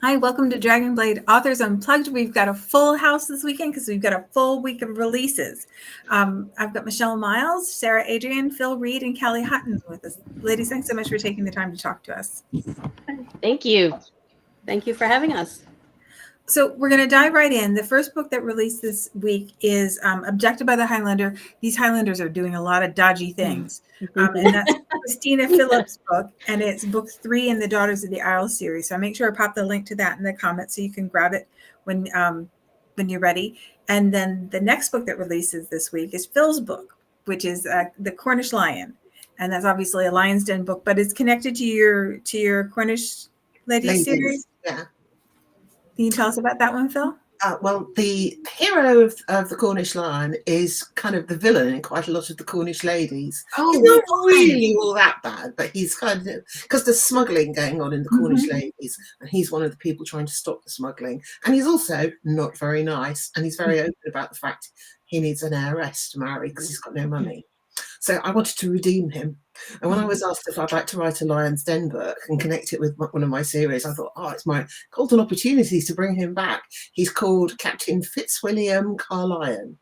Hi, welcome to Dragonblade Authors Unplugged. We've got a full house this weekend because we've got a full week of releases. I've got Michelle Miles, Sara Adrien, Fil Reid, and Callie Hutton with us. Ladies, thanks so much for taking the time to talk to us. Thank you. Thank you for having us. So we're going to dive right in. The first book that released this week is Abducted by the Highlander. These Highlanders are doing a lot of dodgy things. And that's Christina Phillips' book, and it's book 3 in the Daughters of the Isle series. So I make sure I pop the link to that in the comments so you can grab it when you're ready. And then the next book that releases this week is Phil's book, which is The Cornish Lion. And that's obviously a Lion's Den book, but it's connected to your Cornish Ladies series. Yeah. Can you tell us about that one, Phil? Well, the hero of the Cornish Lion is kind of the villain in quite a lot of the Cornish ladies. Oh, he's not really all that bad, but he's kind of, because there's smuggling going on in the Cornish ladies, and he's one of the people trying to stop the smuggling. And he's also not very nice, and he's very open about the fact he needs an heiress to marry because he's got no money. So I wanted to redeem him. And when I was asked if I'd like to write a Lion's Den book and connect it with one of my series, I thought, it's my golden opportunity to bring him back. He's called Captain Fitzwilliam Carlion.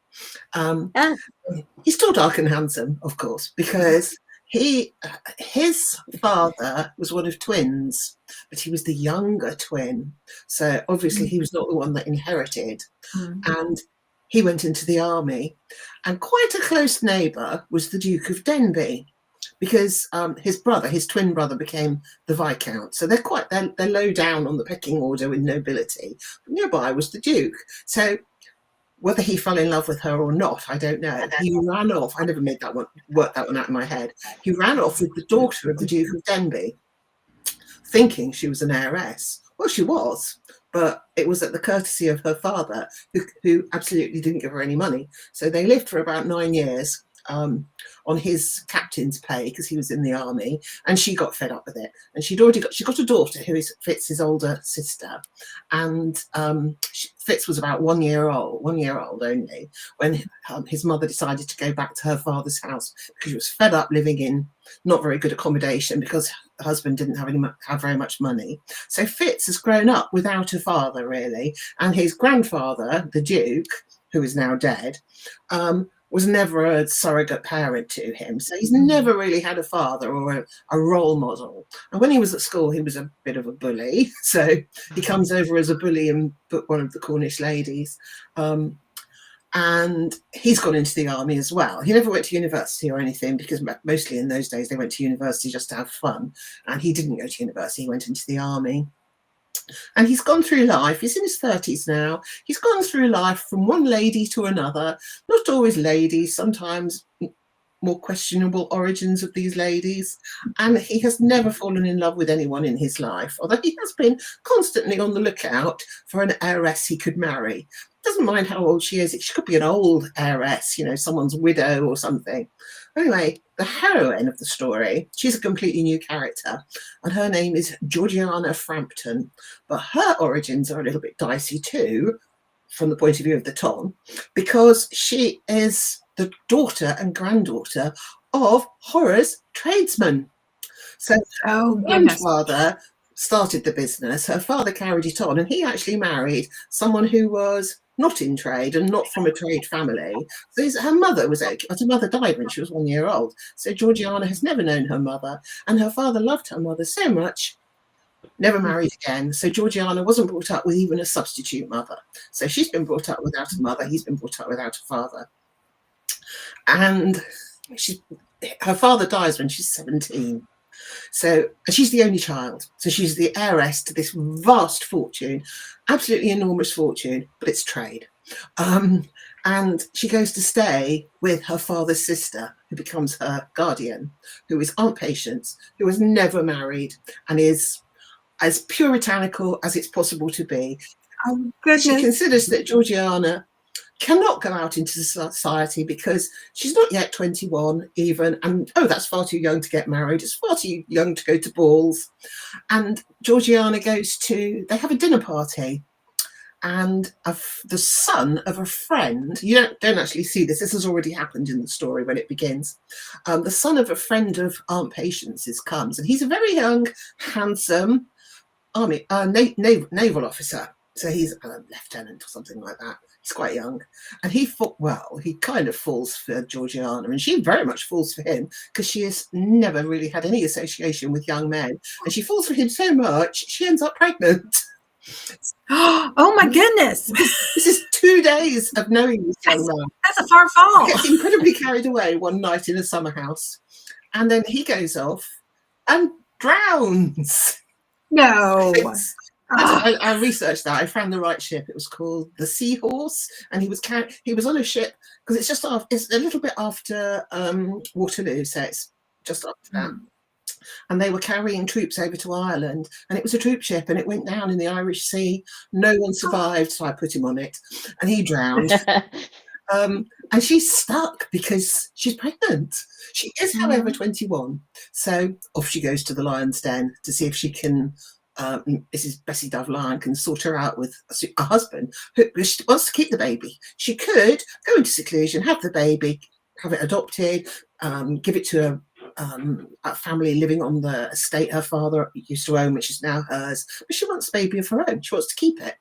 He's tall, dark and handsome, of course, because his father was one of twins, but he was the younger twin. So obviously he was not the one that inherited. And he went into the army, and quite a close neighbour was the Duke of Denbigh, because his twin brother, became the Viscount. So they're low down on the pecking order in nobility. But nearby was the Duke. So whether he fell in love with her or not, I don't know. He ran off. I never worked that one out in my head. He ran off with the daughter of the Duke of Denbigh, thinking she was an heiress. Well, she was, but it was at the courtesy of her father, who absolutely didn't give her any money. So they lived for about 9 years on his captain's pay because he was in the army, and she got fed up with it. And she got a daughter who is Fitz's older sister, and Fitz was about 1 year old only, when his mother decided to go back to her father's house because she was fed up living in not very good accommodation because her husband didn't have very much money. So Fitz has grown up without a father, really, and his grandfather, the Duke, who is now dead, was never a surrogate parent to him. So he's never really had a father or a role model. And when he was at school, he was a bit of a bully. So he comes over as a bully in book 1 of the Cornish Ladies. And he's gone into the army as well. He never went to university or anything, because mostly in those days they went to university just to have fun. And he didn't go to university, he went into the army. And he's gone through life. He's in his 30s now. He's gone through life from one lady to another. Not always ladies, sometimes more questionable origins of these ladies. And he has never fallen in love with anyone in his life, although he has been constantly on the lookout for an heiress he could marry. Doesn't mind how old she is. She could be an old heiress, someone's widow or something. Anyway, the heroine of the story, she's a completely new character, and her name is Georgiana Frampton. But her origins are a little bit dicey too, from the point of view of the Ton, because she is the daughter and granddaughter of Horace tradesmen. So her grandfather started the business, her father carried it on, and he actually married someone who was not in trade and not from a trade family. So her mother was okay, but her mother died when she was 1 year old. So Georgiana has never known her mother, and her father loved her mother so much, never married again. So Georgiana wasn't brought up with even a substitute mother. So she's been brought up without a mother, he's been brought up without a father. And her father dies when she's 17. So she's the only child. So she's the heiress to this vast fortune, absolutely enormous fortune, but it's trade. And she goes to stay with her father's sister, who becomes her guardian, who is Aunt Patience, who has never married and is as puritanical as it's possible to be. She considers that Georgiana cannot go out into society because she's not yet 21 even, and that's far too young to get married, it's far too young to go to balls. And Georgiana they have a dinner party, and the son of a friend, you don't actually see this has already happened in the story when it begins, the son of a friend of Aunt Patience's comes, and he's a very young, handsome, naval officer. So he's a lieutenant or something like that. He's quite young. And he kind of falls for Georgiana, and she very much falls for him because she has never really had any association with young men. And she falls for him so much, she ends up pregnant. Oh my goodness. This is 2 days of knowing this young man. That's a far fall. He gets incredibly carried away one night in a summer house. And then he goes off and drowns. No. I researched that. I found the right ship. It was called the Seahorse, and he was on a ship because it's a little bit after Waterloo, so it's just after that. And they were carrying troops over to Ireland, and it was a troop ship, and it went down in the Irish Sea. No one survived, so I put him on it, and he drowned. And she's stuck because she's pregnant. She is, however, 21. So off she goes to the Lion's Den to see if she can. Mrs. Bessie Dove Lyon can sort her out with a husband who wants to keep the baby. She could go into seclusion, have the baby, have it adopted, give it to a family living on the estate her father used to own, which is now hers. But she wants a baby of her own. She wants to keep it.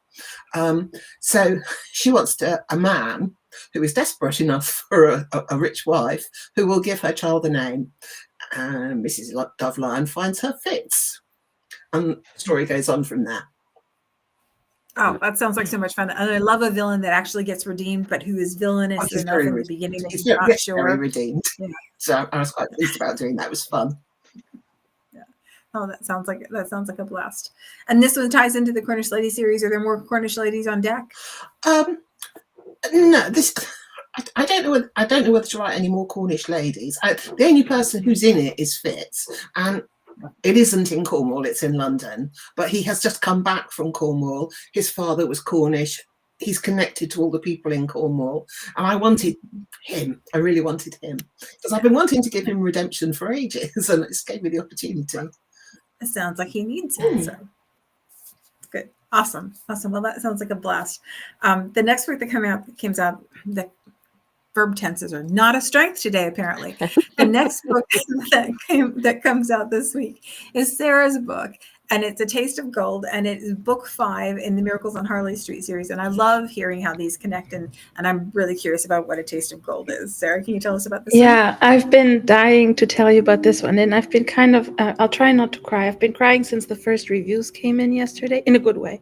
So she wants a man who is desperate enough for a rich wife who will give her child a name. And Mrs. Dove Lyon finds her fits. And the story goes on from there. Oh, that sounds like so much fun. And I love a villain that actually gets redeemed, but who is villainous enough in the beginning that he's not sure. Very redeemed. Yeah. So I was quite pleased about doing that. It was fun. Yeah. Oh, that sounds like a blast. And this one ties into the Cornish Lady series. Are there more Cornish ladies on deck? No, I don't know whether to write any more Cornish ladies. The only person who's in it is Fitz, and it isn't in Cornwall, it's in London, but he has just come back from Cornwall. His father was Cornish. He's connected to all the people in Cornwall. And I wanted him. I really wanted him. Because I've been wanting to give him redemption for ages, and it gave me the opportunity. It sounds like he needs it. So good. Awesome. Well, that sounds like a blast. The next book that comes out, the verb tenses are not a strength today, apparently. The next book that comes out this week is Sarah's book, and it's A Taste of Gold, and it is book 5 in the Miracles on Harley Street series. And I love hearing how these connect, and I'm really curious about what A Taste of Gold is. Sarah, can you tell us about this? Yeah, I've been dying to tell you about this one, and I've been kind of, I'll try not to cry. I've been crying since the first reviews came in yesterday, in a good way.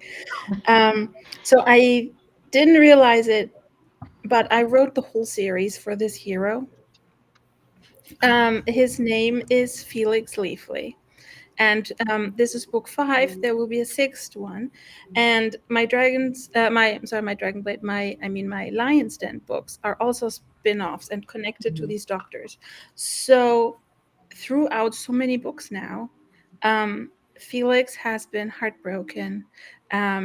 So I didn't realize it, but I wrote the whole series for this hero. His name is Felix Leafley. And this is book 5. There will be a 6th one. And my Dragonblade, my Lion's Den books are also spin-offs and connected to these doctors. So throughout so many books now, Felix has been heartbroken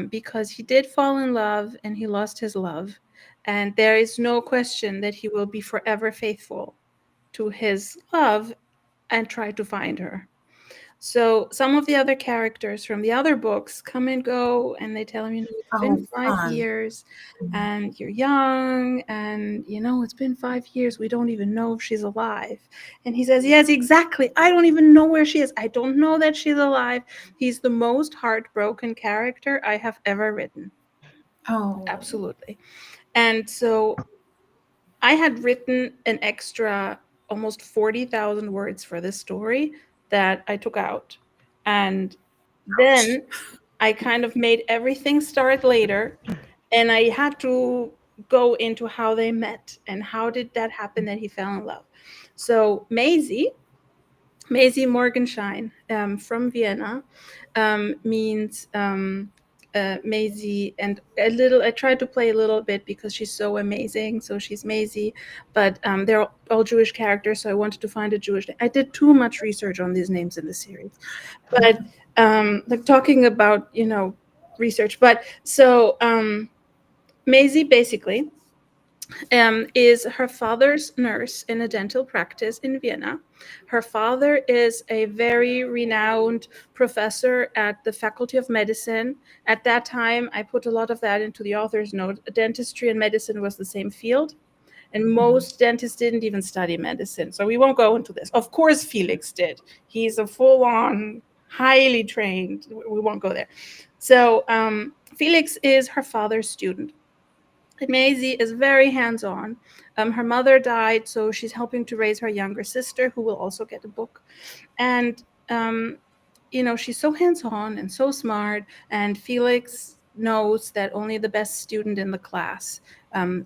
because he did fall in love and he lost his love. And there is no question that he will be forever faithful to his love and try to find her. So some of the other characters from the other books come and go, and they tell him, it's been 5 years, and you're young, and, it's been 5 years. We don't even know if she's alive. And he says, yes, exactly. I don't even know where she is. I don't know that she's alive. He's the most heartbroken character I have ever written. Oh, absolutely. And so I had written an extra almost 40,000 words for this story that I took out. And then I kind of made everything start later. And I had to go into how they met and how did that happen that he fell in love. So Maisie Morgenschein from Vienna means Maisie, and I tried to play a little bit because she's so amazing. So she's Maisie, but they're all Jewish characters. So I wanted to find a Jewish name. I did too much research on these names in the series, but like talking about, research. But so Maisie basically is her father's nurse in a dental practice in Vienna. Her father is a very renowned professor at the Faculty of Medicine. At that time, I put a lot of that into the author's note. Dentistry and medicine was the same field, and most dentists didn't even study medicine. So we won't go into this. Of course, Felix did. He's a full-on highly trained. We won't go there. So Felix is her father's student. And Maisie is very hands-on. Her mother died, so she's helping to raise her younger sister, who will also get a book. And she's so hands-on and so smart. And Felix knows that only the best student in the class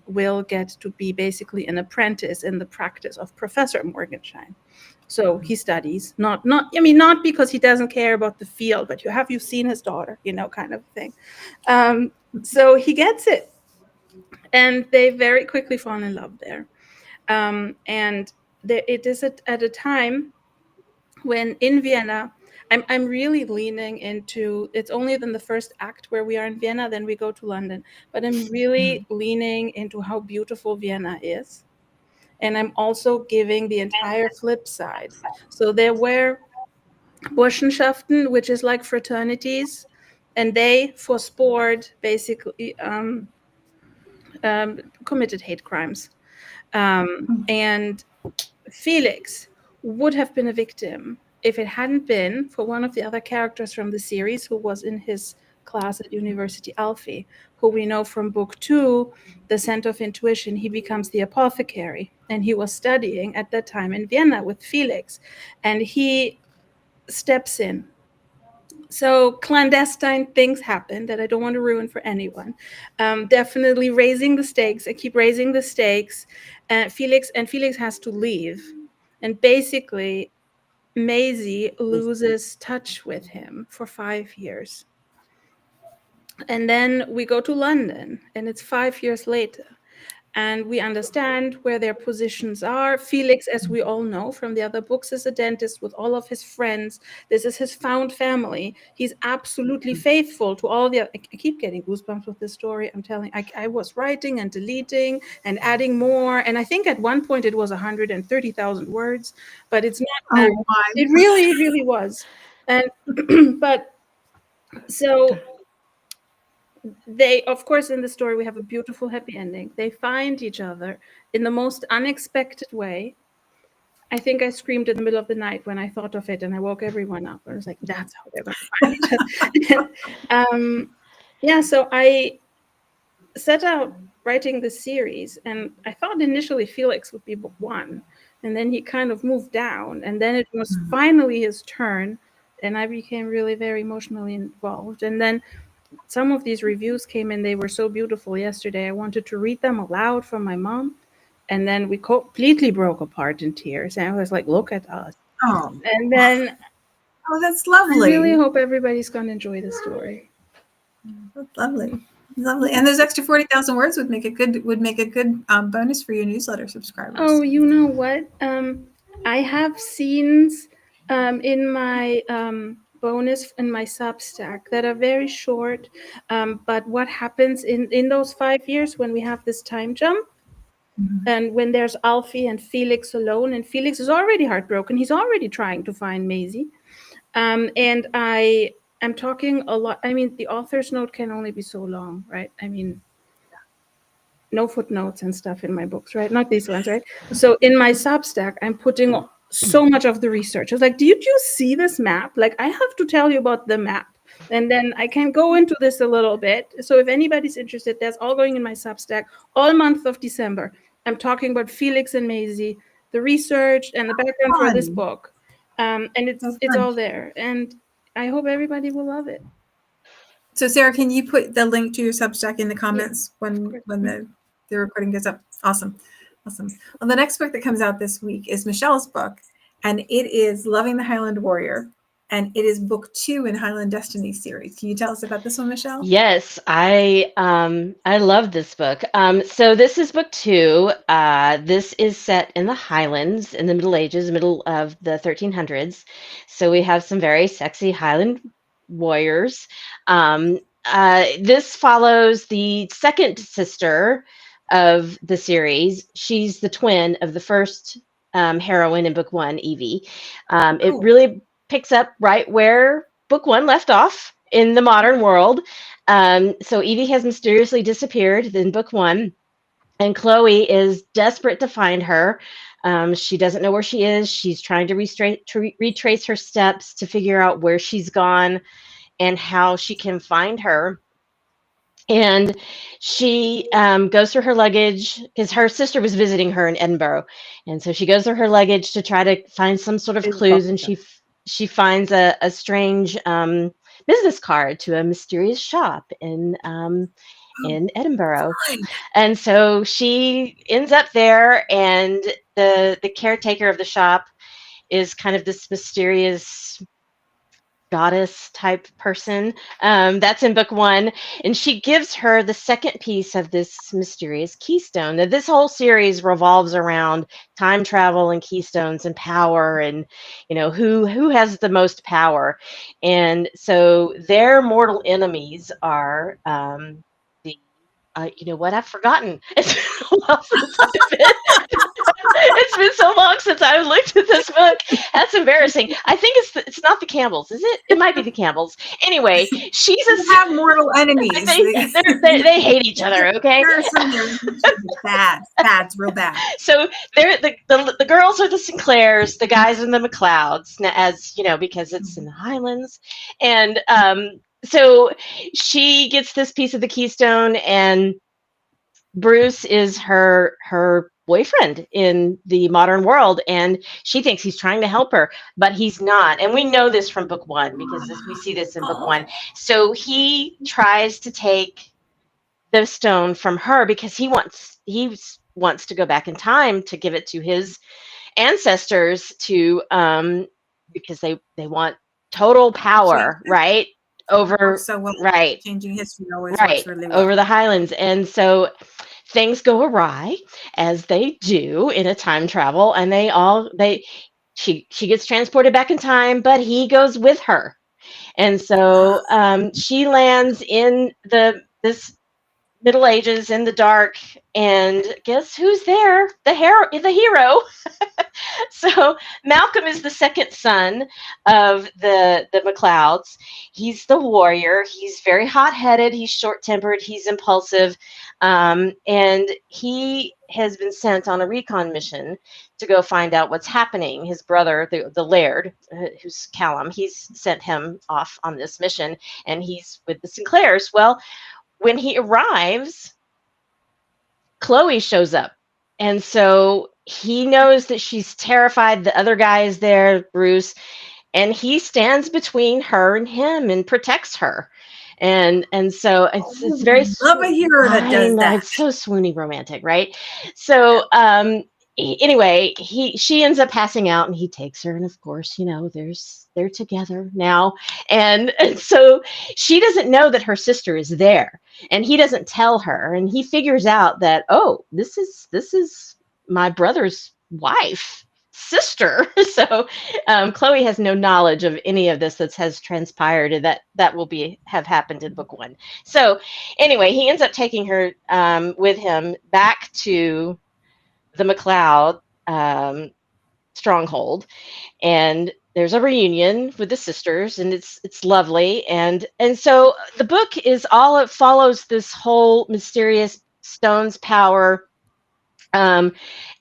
will get to be basically an apprentice in the practice of Professor Morgenstein. So he studies, not because he doesn't care about the field, but have you seen his daughter, kind of thing. So he gets it. And they very quickly fall in love there. It is at a time when in Vienna, I'm really leaning into, it's only in the first act where we are in Vienna, then we go to London. But I'm really leaning into how beautiful Vienna is. And I'm also giving the entire flip side. So there were Burschenschaften, which is like fraternities, and they, for sport, basically committed hate crimes. And Felix would have been a victim if it hadn't been for one of the other characters from the series who was in his class at University Alfie, who we know from book 2, The Scent of Intuition. He becomes the apothecary, and he was studying at that time in Vienna with Felix, and he steps in. So clandestine things happen that I don't want to ruin for anyone. Definitely raising the stakes. I keep raising the stakes. Felix has to leave. And basically, Maisie loses touch with him for 5 years. And then we go to London, and it's 5 years later. And we understand where their positions are. Felix, as we all know from the other books, is a dentist with all of his friends. This is his found family. He's absolutely faithful to all the... I keep getting goosebumps with this story. I'm telling... I was writing and deleting and adding more. And I think at one point it was 130,000 words. But it's not... It really, really was. And but so... They, of course, in the story, we have a beautiful happy ending. They find each other in the most unexpected way. I think I screamed in the middle of the night when I thought of it, and I woke everyone up. I was like, that's how they're going to find each other. So I set out writing the series, and I thought initially Felix would be book 1, and then he kind of moved down, and then it was finally his turn, and I became really very emotionally involved. And then some of these reviews came in. They were so beautiful yesterday. I wanted to read them aloud for my mom. And then we completely broke apart in tears. And I was like, look at us. Oh. And then... Oh, that's lovely. I really hope everybody's going to enjoy the story. That's lovely. Lovely. And those extra 40,000 words would make a good bonus for your newsletter subscribers. Oh, you know what? I have scenes in my... bonus in my Substack that are very short, but what happens in those 5 years when we have this time jump, and when there's Alfie and Felix alone, and Felix is already heartbroken, he's already trying to find Maisie, and I am talking a lot. I mean, the author's note can only be so long, right? I mean, no footnotes and stuff in my books, right? Not these ones, right? So in my Substack, I'm putting so much of the research. I was like, did you see this map? Like, I have to tell you about the map. And then I can go into this a little bit. So if anybody's interested, that's all going in my Substack all month of December. I'm talking about Felix and Maisie, the research and the background for this book. And it's all there. And I hope everybody will love it. So Sarah, can you put the link to your Substack in the comments when the recording goes up? Awesome. Well, the next book that comes out this week is Michelle's book, and it is Loving the Highland Warrior, and it is book 2 in Highland Destiny series. Can you tell us about this one, Michelle? Yes, I love this book. So this is book 2. This is set in the Highlands in the Middle Ages, middle of the 1300s. So we have some very sexy Highland warriors. This follows the second sister of the series. She's the twin of the first heroine in book 1, Evie. It really picks up right where book 1 left off in the modern world. So Evie has mysteriously disappeared in book 1, and Chloe is desperate to find her. She doesn't know where she is. She's trying to retrace her steps to figure out where she's gone and how she can find her. And she goes through her luggage because her sister was visiting her in Edinburgh, and so she goes through her luggage to try to find some sort of clues. And she finds a strange business card to a mysterious shop in Edinburgh. And so she ends up there, and the caretaker of the shop is kind of this mysterious goddess type person. That's in book 1, and she gives her the second piece of this mysterious keystone. Now, this whole series revolves around time travel and keystones and power, and who has the most power. And so their mortal enemies are the you know what? I've forgotten. It's been a while since it's been so long since I've looked at this book. That's embarrassing. I think it's not the Campbells, is it? It might be the Campbells. Anyway, she's have mortal enemies. They hate each other. Okay, bad, real bad. So they're the girls are the Sinclairs, the guys are the MacLeods, as you know, because it's in the Highlands, and so she gets this piece of the keystone, and Bruce is her boyfriend in the modern world, and she thinks he's trying to help her, but he's not. And we know this from book 1 because we see this in book 1. So he tries to take the stone from her because he wants to go back in time to give it to his ancestors because they want total power, right? Over right, changing history always works really well. Over the Highlands. And so things go awry, as they do in a time travel, and she gets transported back in time, but he goes with her. And so she lands in this Middle Ages in the dark, and guess who's there? The hero. So Malcolm is the second son of the MacLeods. He's the warrior. He's very hot-headed. He's short-tempered. He's impulsive, and he has been sent on a recon mission to go find out what's happening. His brother, the Laird, who's Callum, he's sent him off on this mission, and he's with the Sinclairs. Well, when he arrives, Chloe shows up. And so he knows that she's terrified. The other guy is there, Bruce, and he stands between her and him and protects her. And so it's very love a hero that does that. It's so swoony romantic, right? So anyway, she ends up passing out, and he takes her, and of course, they're together now, and so she doesn't know that her sister is there, and he doesn't tell her, and he figures out that, oh, this is my brother's sister. So Chloe has no knowledge of any of this that has transpired, and that will have happened in book 1. So anyway, he ends up taking her with him back to the MacLeod stronghold, and there's a reunion with the sisters, and it's lovely, and so the book is it follows this whole mysterious stone's power, and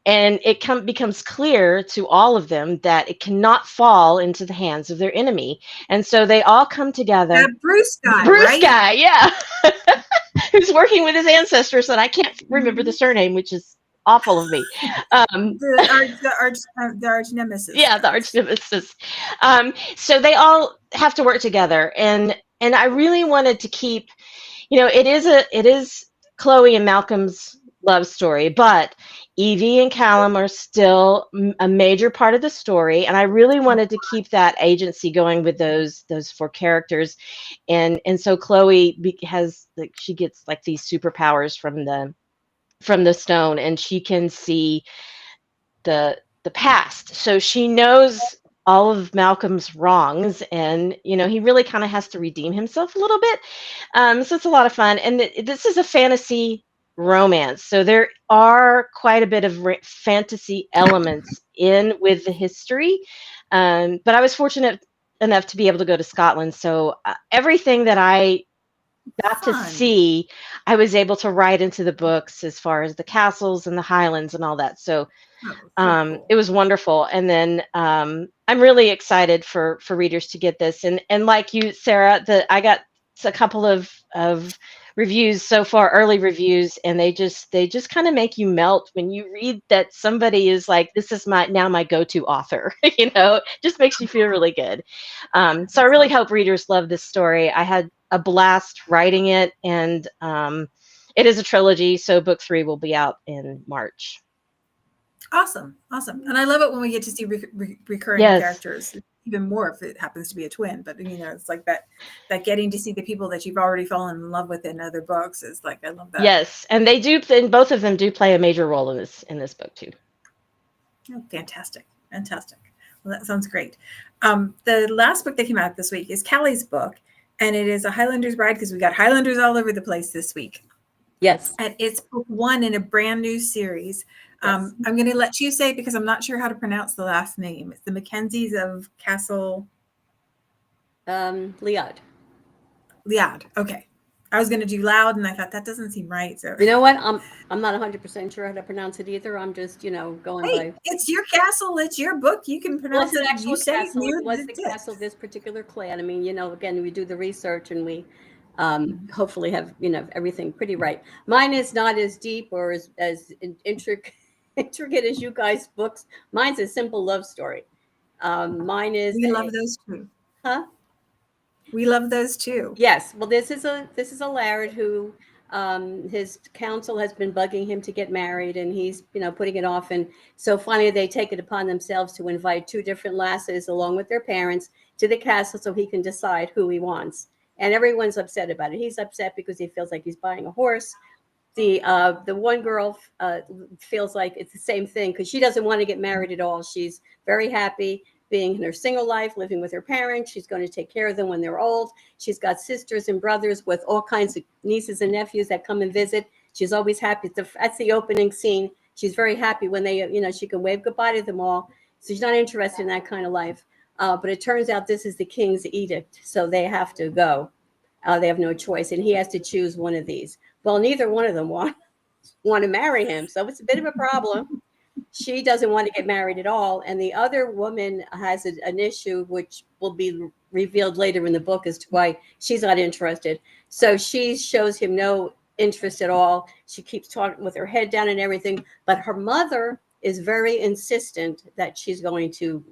it becomes clear to all of them that it cannot fall into the hands of their enemy, and so they all come together. That Bruce guy, yeah, who's working with his ancestors that I can't remember the surname, which is awful of me. The arch nemesis. Yeah, the arch nemesis. So they all have to work together, and I really wanted to keep, it is Chloe and Malcolm's love story, but Evie and Callum are still a major part of the story, and I really wanted to keep that agency going with those 4 characters, and so Chloe she gets like these superpowers from the stone, and she can see the past, so she knows all of Malcolm's wrongs, and he really kind of has to redeem himself a little bit, so it's a lot of fun, and this is a fantasy romance, so there are quite a bit of fantasy elements in with the history, but I was fortunate enough to be able to go to Scotland, so everything that I got to Fun. see, I was able to write into the books as far as the castles and the highlands and all that. So Oh, so cool. it was wonderful. And then I'm really excited for readers to get this. And like you, Sarah, I got a couple of reviews so far, early reviews, and they just kind of make you melt when you read that somebody is like, this is my go-to author. Just makes you feel really good. So I really hope readers love this story. I had a blast writing it, and it is a trilogy, so book 3 will be out in March. Awesome. And I love it when we get to see recurring characters, even more if it happens to be a twin. But it's like that getting to see the people that you've already fallen in love with in other books is like, I love that. Yes, and they do, and both of them do play a major role in this book too. Oh, fantastic. Well, that sounds great. The last book that came out this week is Callie's book, and it is A Highlander's Bride, because we got Highlanders all over the place this week. Yes. And it's book 1 in a brand new series. Yes. I'm going to let you say it because I'm not sure how to pronounce the last name. It's the Mackenzies of Castle Liad. Okay. I was going to do Loud, and I thought that doesn't seem right. So You know what? I'm not 100% sure how to pronounce it either. I'm just going by. It's your castle. It's your book. You can pronounce it. Actual You say castle. it. It was the castle of this particular clan. I mean, again, we do the research and we hopefully have everything pretty right. Mine is not as deep or as intricate as you guys' books. Mine's a simple love story. Mine is. We love those too. Huh? We love those too. Yes. Well, this is a laird who his council has been bugging him to get married, and he's putting it off. And so finally, they take it upon themselves to invite 2 different lasses along with their parents to the castle so he can decide who he wants. And everyone's upset about it. He's upset because he feels like he's buying a horse. The one girl feels like it's the same thing because she doesn't want to get married at all. She's very happy being in her single life, living with her parents. She's going to take care of them when they're old. She's got sisters and brothers with all kinds of nieces and nephews that come and visit. She's always happy. That's the opening scene. She's very happy when they, she can wave goodbye to them all. So she's not interested in that kind of life. But it turns out this is the king's edict. So they have to go. They have no choice. And he has to choose one of these. Well, neither one of them want to marry him. So it's a bit of a problem. She doesn't want to get married at all. And the other woman has an issue, which will be revealed later in the book as to why she's not interested. So she shows him no interest at all. She keeps talking with her head down and everything. But her mother is very insistent that he's going to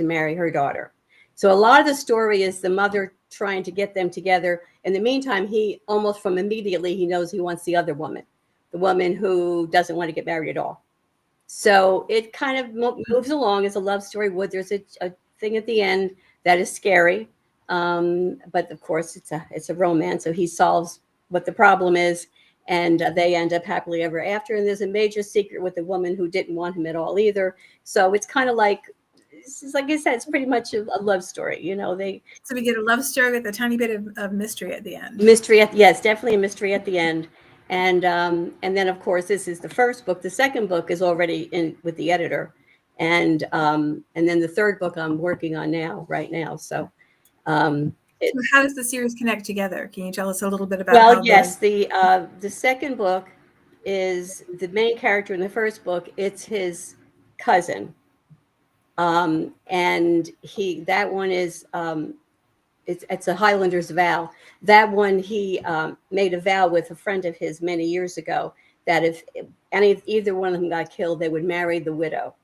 marry her daughter. So a lot of the story is the mother trying to get them together. In the meantime, he almost from immediately, he knows he wants the other woman, the woman who doesn't want to get married at all. So it kind of moves along as a love story. There's a thing at the end that is scary. But of course it's a romance. So he solves what the problem is and they end up happily ever after. And there's a major secret with the woman who didn't want him at all either. So it's kind of like I said, it's pretty much a love story. So we get a love story with a tiny bit of mystery at the end. Yes, definitely a mystery at the end. And then of course this is the first book. The second book is already in with the editor, and then the third book I'm working on right now. So, so how does the series connect together? Can you tell us a little bit about? Well, yes, the second book is the main character in the first book. It's his cousin, and that one is. It's a Highlander's vow. That one he made a vow with a friend of his many years ago that if either one of them got killed, they would marry the widow,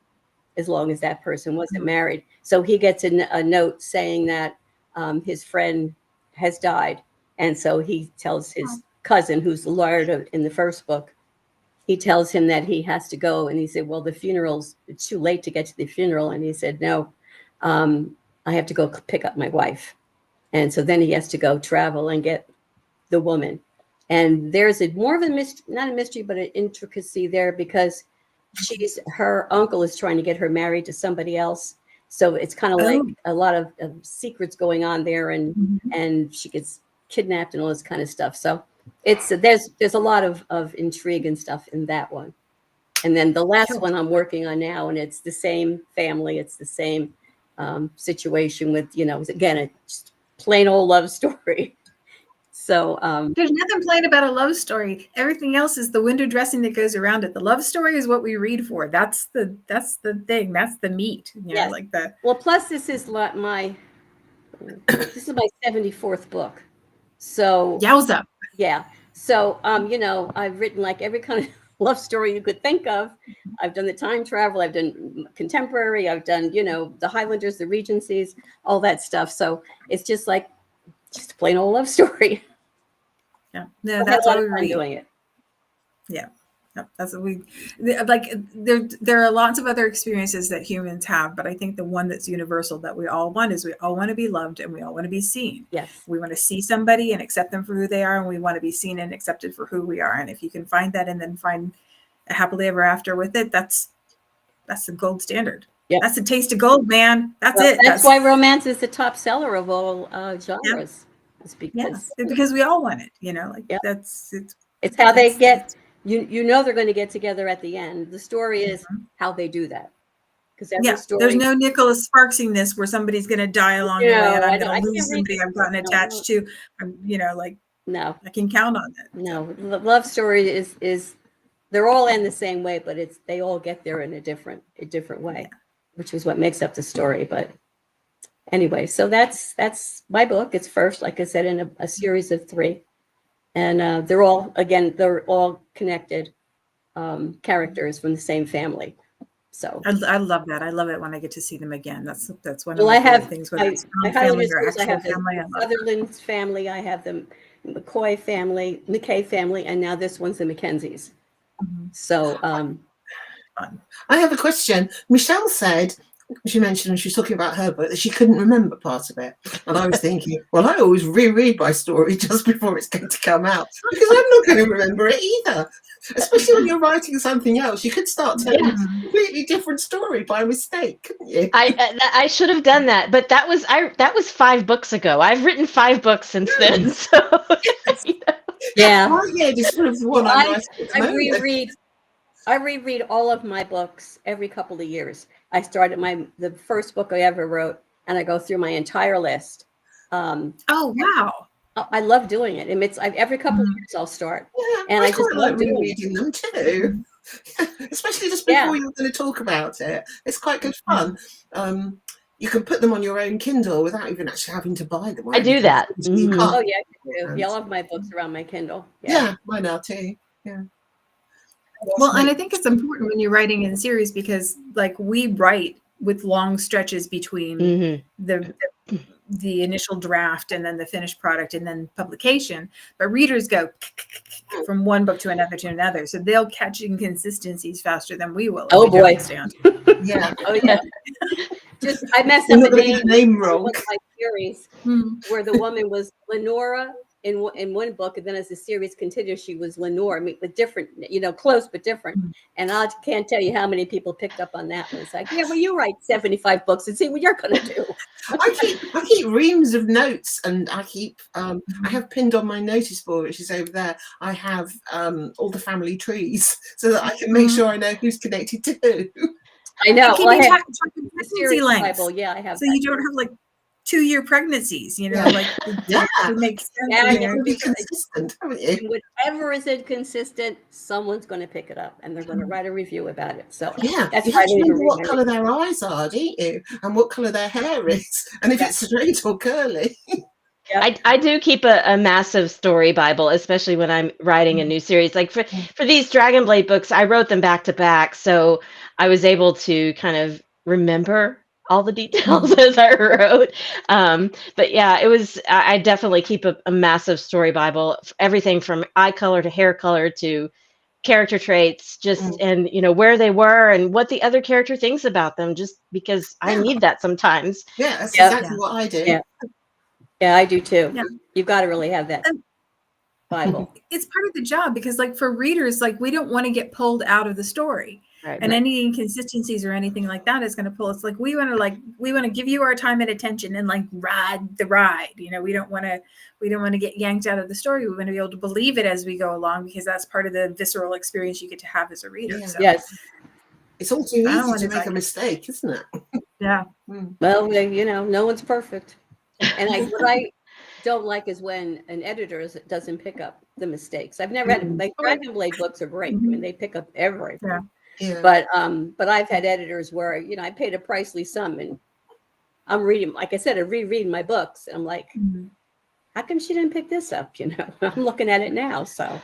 as long as that person wasn't married. So he gets a note saying that his friend has died, and so he tells his cousin, who's the lawyer in the first book, he tells him that he has to go, and he said, "Well, it's too late to get to the funeral," and he said, "No, I have to go pick up my wife." And so then he has to go travel and get the woman. And there's more of a mystery, not a mystery, but an intricacy there because her uncle is trying to get her married to somebody else. So it's kind of like a lot of secrets going on there, and she gets kidnapped and all this kind of stuff. So there's a lot of intrigue and stuff in that one. And then the last one I'm working on now, and it's the same family, it's the same situation with, again, it's plain old love story. So There's nothing plain about a love story. Everything else is the window dressing that goes around it. The love story is what we read for. That's the thing. That's the meat. Yes. Like the. well, plus this is my 74th book. So Yowza. yeah. So I've written like every kind of love story you could think of. I've done the time travel, I've done contemporary, I've done, the Highlanders, the Regencies, all that stuff. So it's just a plain old love story. Yeah. No, that's what we read. Doing it. Yeah. Yep, that's what we like. There are lots of other experiences that humans have, but I think the one that's universal that we all want is we all want to be loved and we all want to be seen. Yes. We want to see somebody and accept them for who they are, and we want to be seen and accepted for who we are. And if you can find that and then find a happily ever after with it, that's the gold standard. Yep. That's the taste of gold, man. That's Well, it. That's why romance is the top seller of all genres. Yeah. Because we all want it. Yep. It's how they get. They're going to get together at the end. The story is how they do that. Because there's no Nicholas Sparksing this where somebody's going to die along the way and I'm going to lose somebody I've gotten attached to. No, I can count on it. No, the love story is they're all in the same way, but they all get there in a different way, which is what makes up the story. But anyway, so that's my book. It's first, like I said, in a series of 3. And they're all connected characters from the same family. So I love that. I love it when I get to see them again. That's one of well, my I have things. I Family or I have family. the Sutherland's family. I have the McCoy family, McKay family, and now this one's the Mackenzies. Mm-hmm. So I have a question. Michelle said, she mentioned when she was talking about her book that she couldn't remember part of it. And I was thinking, well, I always reread my story just before it's going to come out because I'm not going to remember it either. Especially when you're writing something else. You could start telling a completely different story by mistake, couldn't you? I should have done that, but that was 5 books ago. I've written 5 books since then. So yeah. Oh, yeah, just sort of one I reread all of my books every couple of years. I started the first book I ever wrote, and I go through my entire list. Oh wow! I love doing it. It's every couple of years I'll start, and I just love rereading them too. Especially just before you're going to talk about it. It's quite good fun. You can put them on your own Kindle without even actually having to buy them. I do that. Mm-hmm. Oh yeah, I do. Yeah, I love my books around my Kindle. Yeah, mine are too. Yeah. Well, and I think it's important when you're writing in series because, like, we write with long stretches between the initial draft and then the finished product and then publication. But readers go from one book to another, so they'll catch inconsistencies faster than we will. Oh boy! Yeah. Oh yeah. Just I messed up the name wrong. My series where the woman was Lenora in one book, and then as the series continues, she was Lenore. I mean, but different, close but different. And I can't tell you how many people picked up on that. It's like, yeah, well, you write 75 books and see what you're going to do. I keep reams of notes, and I keep I have pinned on my notice board, which is over there. I have all the family trees so that I can make sure I know who's connected to who. I know. Well, I have the series Bible. Yeah, I have. So you don't have like 2-year pregnancies, like it makes sense. Yeah, be consistent, haven't you? Whatever is inconsistent, someone's going to pick it up and they're going to write a review about it. So that's you have to remember what colour their eyes are, don't you? And what colour their hair is, and if it's straight or curly. I do keep a massive story Bible, especially when I'm writing a new series. Like for these Dragonblade books, I wrote them back to back, so I was able to kind of remember all the details as I wrote. But yeah, I definitely keep a massive story Bible, everything from eye color to hair color to character traits, and where they were and what the other character thinks about them, just because I need that sometimes. Yeah, that's exactly what I do. Yeah, I do too. Yeah. You've got to really have that Bible. It's part of the job because, like, for readers, like, we don't want to get pulled out of the story. Right, and any inconsistencies or anything like that is going to pull us. Like, we want to give you our time and attention and like ride the ride. We don't want to get yanked out of the story. We want to be able to believe it as we go along because that's part of the visceral experience you get to have as a reader. Yeah. So, yes. It's all too easy to make a mistake, isn't it? Yeah. Well, no one's perfect. And don't like is when an editor doesn't pick up the mistakes. I've never had like Dragonblade books are great. I mean, they pick up everything. Yeah. But I've had editors where I paid a pricely sum and I'm reading, like I said, I rereading my books. And I'm like, how come she didn't pick this up? I'm looking at it now. So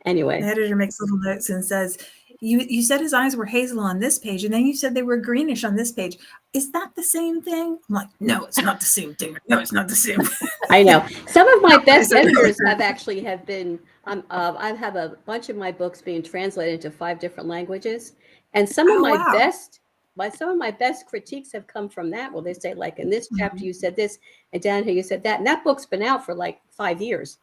anyway, the editor makes little notes and says, you said his eyes were hazel on this page, and then you said they were greenish on this page. Is that the same thing? I'm like, no, it's not the same thing. No, it's not the same thing. I know some of my best editors have been. I have a bunch of my books being translated into 5 different languages, and some of my best critiques have come from that. Well, they say like in this chapter you said this, and down here you said that, and that book's been out for like 5 years,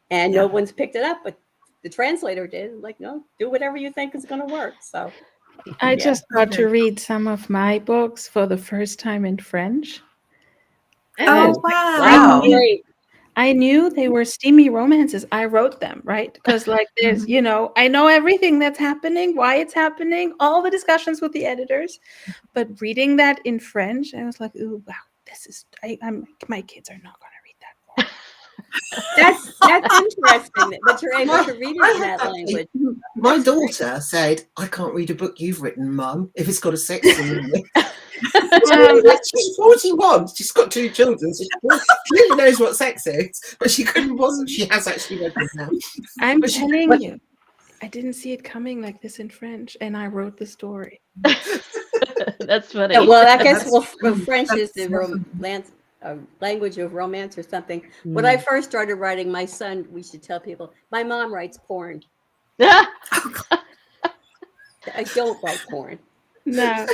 and no one's picked it up, but the translator did. Like, no, do whatever you think is going to work. So I just got to read some of my books for the first time in French. Oh, wow. I knew they were steamy romances. I wrote them, right? Because like there's, I know everything that's happening, why it's happening, all the discussions with the editors. But reading that in French, I was like, ooh, wow, this is, my kids are not going to read that. That's interesting that you're able to read it in that language. My daughter said, I can't read a book you've written, Mum, if it's got a sex scene in it. She's 41. She's got 2 children. So she clearly knows what sex is, but she couldn't possibly. She has actually read them now. I'm telling you, I didn't see it coming like this in French, and I wrote the story. That's funny. Yeah, well, I guess French is the language of romance or something. When I first started writing, my son, we should tell people, my mom writes porn. I don't write porn. No.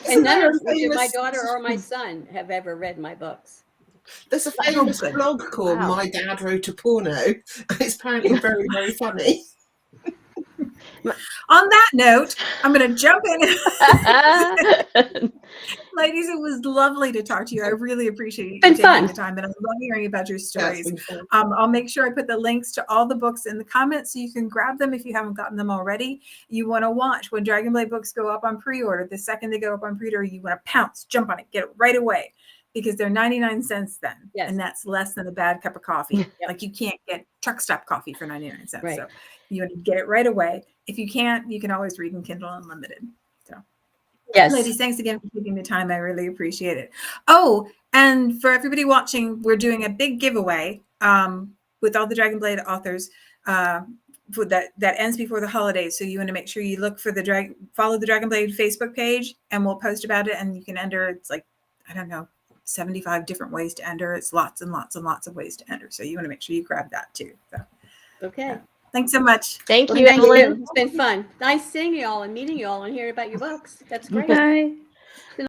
And none of my daughter or my son have ever read my books. There's a famous blog called My Dad Wrote a Porno, and it's apparently very, very funny. On that note, I'm going to jump in. Ladies, it was lovely to talk to you. I really appreciate you taking the time, and I love hearing about your stories. I'll make sure I put the links to all the books in the comments so you can grab them if you haven't gotten them already. You want to watch when Dragonblade books go up on pre-order. The second they go up on pre-order, you want to pounce, jump on it, get it right away, because they're 99 cents then. Yes. And that's less than a bad cup of coffee. Like you can't get truck stop coffee for 99 cents. Right. So you want to get it right away. If you can't, you can always read in Kindle Unlimited. Yes. Ladies, thanks again for taking the time. I really appreciate it. Oh, and for everybody watching, we're doing a big giveaway with all the Dragonblade authors for that ends before the holidays. So you want to make sure you look for follow the Dragonblade Facebook page, and we'll post about it. And you can enter. It's like, I don't know, 75 different ways to enter. It's lots and lots and lots of ways to enter. So you want to make sure you grab that too. So, okay. Thanks so much. Thank you, Evelyn. It's been fun. Nice seeing you all and meeting you all and hearing about your books. That's great. Bye.